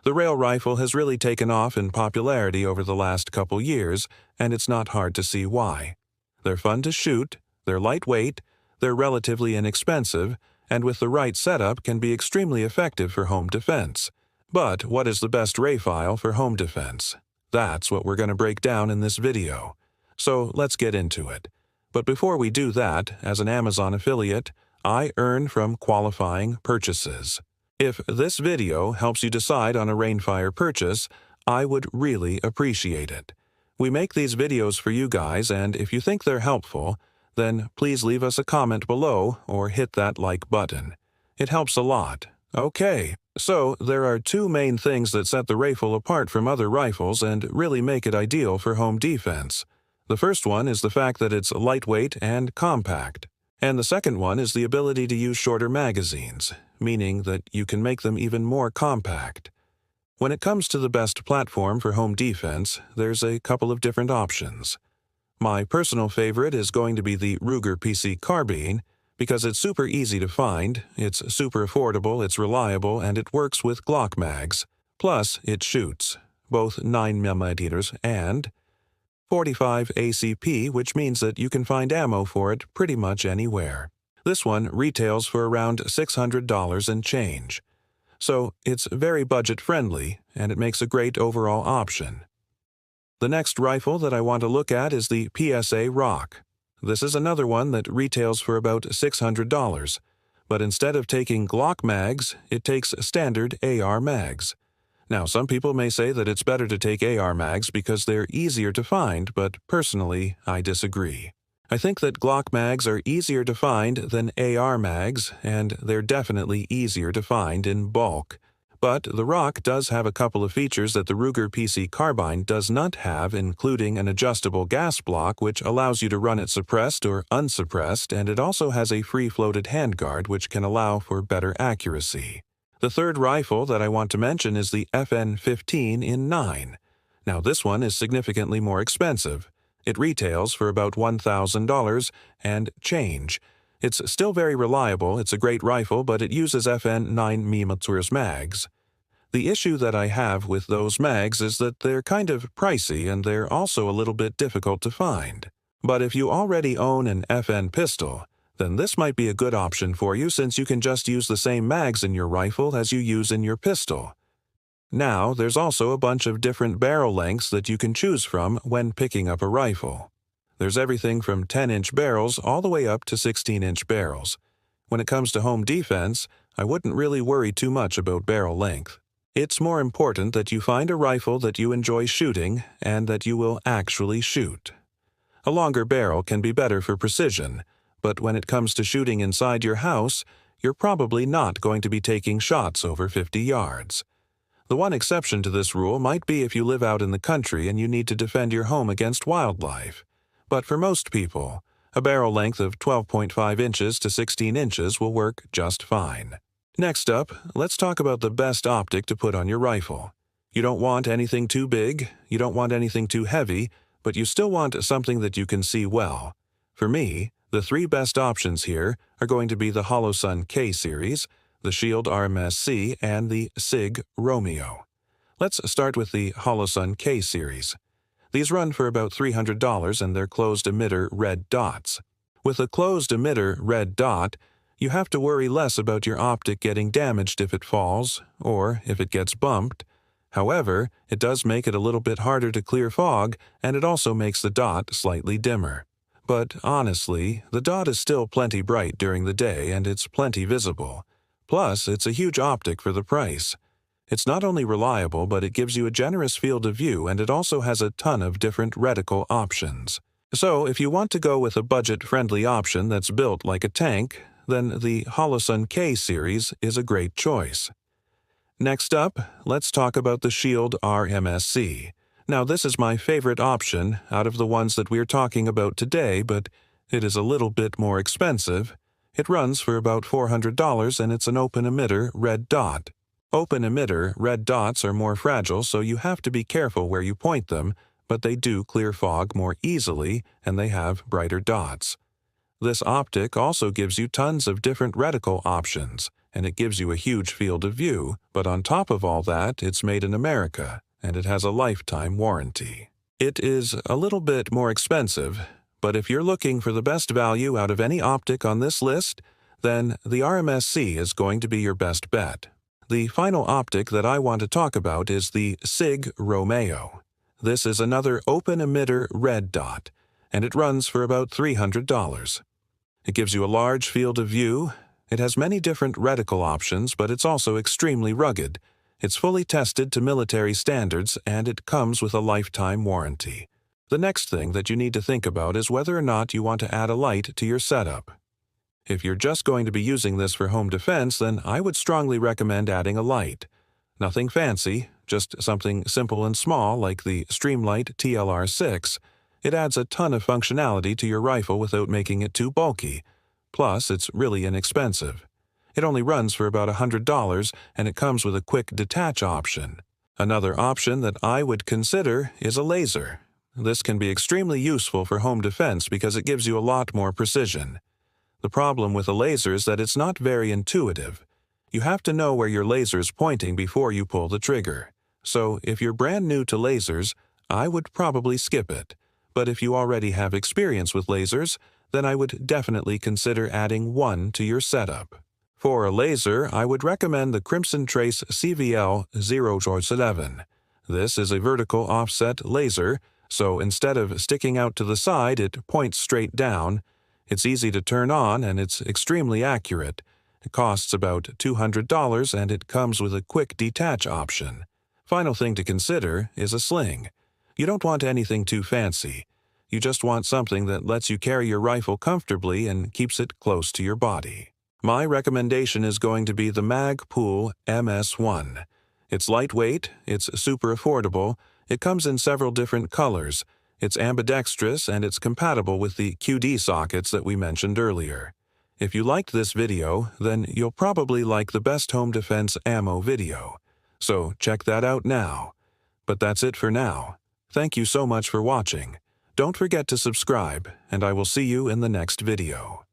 The rail rifle has really taken off in popularity over the last couple years, and it's not hard to see why. They're fun to shoot, they're lightweight, they're relatively inexpensive, and with the right setup can be extremely effective for home defense. But what is the best rayfile for home defense? That's what we're going to break down in this video. So let's get into it. But before we do that, as an Amazon affiliate, I earn from qualifying purchases. If this video helps you decide on a rainfire purchase, I would really appreciate it. We make these videos for you guys, and if you think they're helpful, then please leave us a comment below or hit that like button. It helps a lot. Okay, so there are two main things that set the rifle apart from other rifles and really make it ideal for home defense. The first one is the fact that it's lightweight and compact. And the second one is the ability to use shorter magazines, meaning that you can make them even more compact. When it comes to the best platform for home defense, there's a couple of different options. My personal favorite is going to be the Ruger PC Carbine, because it's super easy to find, it's super affordable, it's reliable, and it works with Glock mags. Plus, it shoots, both 9mm and 45 ACP, which means that you can find ammo for it pretty much anywhere. This one retails for around $600 and change. So it's very budget-friendly, and it makes a great overall option. The next rifle that I want to look at is the PSA Rock. This is another one that retails for about $600, but instead of taking Glock mags, it takes standard AR mags. Now, some people may say that it's better to take AR mags because they're easier to find, but personally, I disagree. I think that Glock mags are easier to find than AR mags, and they're definitely easier to find in bulk. But the Rock does have a couple of features that the Ruger PC Carbine does not have, including an adjustable gas block which allows you to run it suppressed or unsuppressed, and it also has a free-floated handguard which can allow for better accuracy. The third rifle that I want to mention is the FN-15 in 9. Now this one is significantly more expensive. It retails for about $1,000 and change. It's still very reliable, it's a great rifle, but it uses FN 9mm mags. The issue that I have with those mags is that they're kind of pricey and they're also a little bit difficult to find. But if you already own an FN pistol, then this might be a good option for you since you can just use the same mags in your rifle as you use in your pistol. Now, there's also a bunch of different barrel lengths that you can choose from when picking up a rifle. There's everything from 10-inch barrels all the way up to 16-inch barrels. When it comes to home defense, I wouldn't really worry too much about barrel length. It's more important that you find a rifle that you enjoy shooting and that you will actually shoot. A longer barrel can be better for precision, but when it comes to shooting inside your house, you're probably not going to be taking shots over 50 yards. The one exception to this rule might be if you live out in the country and you need to defend your home against wildlife. But for most people, a barrel length of 12.5 inches to 16 inches will work just fine. Next up, let's talk about the best optic to put on your rifle. You don't want anything too big, you don't want anything too heavy, but you still want something that you can see well. For me, the three best options here are going to be the Holosun K series, the Shield RMS-C, and the SIG Romeo. Let's start with the Holosun K series. These run for about $300 and they're closed emitter red dots. With a closed emitter red dot, you have to worry less about your optic getting damaged if it falls or if it gets bumped. However, it does make it a little bit harder to clear fog, and it also makes the dot slightly dimmer. But honestly, the dot is still plenty bright during the day and it's plenty visible. Plus, it's a huge optic for the price. It's not only reliable, but it gives you a generous field of view, and it also has a ton of different reticle options. So, if you want to go with a budget-friendly option that's built like a tank, then the Holosun K series is a great choice. Next up, let's talk about the Shield RMS-C. Now, this is my favorite option out of the ones that we're talking about today, but it is a little bit more expensive. It runs for about $400 and it's an open emitter red dot. Open emitter red dots are more fragile, so you have to be careful where you point them, but they do clear fog more easily and they have brighter dots. This optic also gives you tons of different reticle options, and it gives you a huge field of view, but on top of all that, it's made in America, and it has a lifetime warranty. It is a little bit more expensive, but if you're looking for the best value out of any optic on this list, then the RMSC is going to be your best bet. The final optic that I want to talk about is the SIG Romeo. This is another open emitter red dot, and it runs for about $300. It gives you a large field of view. It has many different reticle options, but it's also extremely rugged. It's fully tested to military standards, and it comes with a lifetime warranty. The next thing that you need to think about is whether or not you want to add a light to your setup. If you're just going to be using this for home defense, then I would strongly recommend adding a light. Nothing fancy, just something simple and small like the Streamlight TLR6. It adds a ton of functionality to your rifle without making it too bulky. Plus, it's really inexpensive. It only runs for about $100, and it comes with a quick detach option. Another option that I would consider is a laser. This can be extremely useful for home defense because it gives you a lot more precision. The problem with a laser is that it's not very intuitive. You have to know where your laser is pointing before you pull the trigger. So, if you're brand new to lasers, I would probably skip it. But if you already have experience with lasers, then I would definitely consider adding one to your setup. For a laser, I would recommend the Crimson Trace CVL 0/11. This is a vertical offset laser, so instead of sticking out to the side, it points straight down. It's easy to turn on, and it's extremely accurate. It costs about $200, and it comes with a quick detach option. Final thing to consider is a sling. You don't want anything too fancy. You just want something that lets you carry your rifle comfortably and keeps it close to your body. My recommendation is going to be the Magpul MS1. It's lightweight, it's super affordable, it comes in several different colors, it's ambidextrous, and it's compatible with the QD sockets that we mentioned earlier. If you liked this video, then you'll probably like the best home defense ammo video. So check that out now. But that's it for now. Thank you so much for watching. Don't forget to subscribe, and I will see you in the next video.